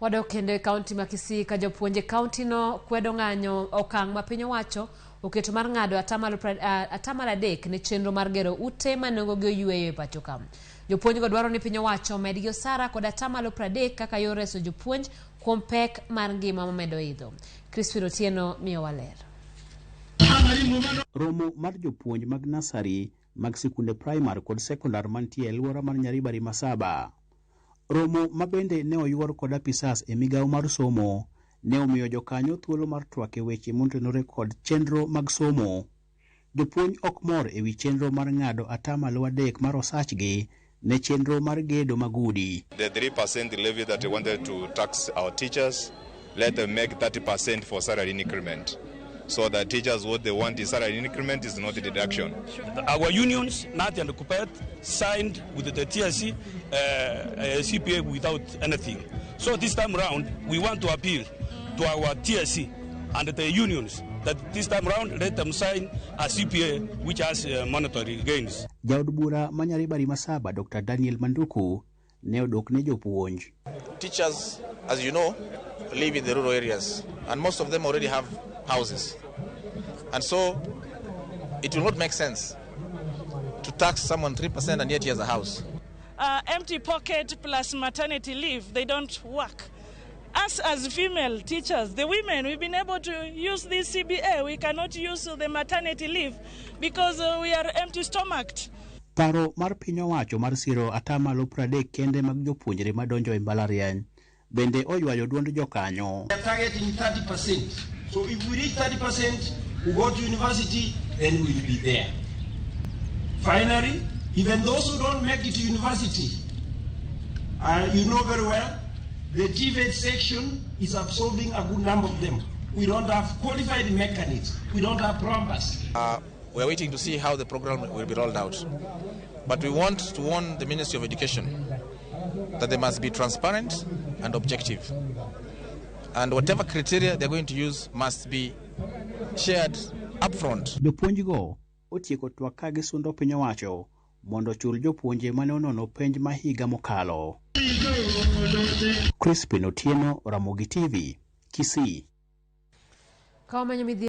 Wadok kende kaunti ma Kisii ka jopuonje kaunti no kwedo ng'anyo okang' ma piny owacho oketo mar ng'ado atamalo 3 ne chenro mar gero ute manengogi oyueyo e pacho ka. Jopuonj go dwaro ni piny owacho medgi osara kod atamalo 30 kaka yor reso jopuonj kuom pek mar ngima mamedo idho. Kisii Otieno miyo waler. Romo mar jopuonj mag nasari mag sikunde primar kod sekondar mantie e alwora mar Nyaribari Masaba. Romo mabende ne oyuor kod apisas e migawo mar somo ne omiyo jokanyo thuolo mar twak e weche motenore kod chenro mag somo. Jopuonj ok mor e wi chenro mar ng'ado atamalo 3 mar osachgi ne chenro mar gedo magudi. The 3% levy that they wanted to tax our teachers, let them make 30% for salary increment. So the teachers, what they want is salary increment, is not a deduction. Our unions, NAT and KUPPET, signed with the TSC CPA without anything. So this time around, we want to appeal to our TSC and the unions that this time around let them sign a CPA which has monetary gains. Jaod bura ma Nyaribari Masaba, Dr. Daniel Manduku, ne odok ne jopuonj. Teachers, as you know, live in the rural areas, and most of them already have houses. And so it will not make sense to tax someone 3% and yet he has a house. Empty pocket plus maternity leave, they don't work. Us as female teachers, the women, we've been able to use this CBA. We cannot use the maternity leave because we are empty stomached. Paro mar piny owacho mar siro atamalo 30 kende mag jopuonjre madonjo e mbalariany bende oywayo duond jokanyo. We are targeting 30%. So if we reach 30%, we go to university, then we will be there. Finally, even those who don't make it to university, you know very well, the TVET section is absorbing a good number of them. We don't have qualified mechanics. We don't have plumbers. We're waiting to see how the program will be rolled out. But we want to warn the Ministry of Education that they must be transparent and objective. And whatever criteria they're going to use must be shared upfront. Jopuonj go otieko twak ka gisundo piny owacho mondo chul jopuonje mane onono penj ma higa mokalo. Kisii Otieno, Ramogi TV, Kisii.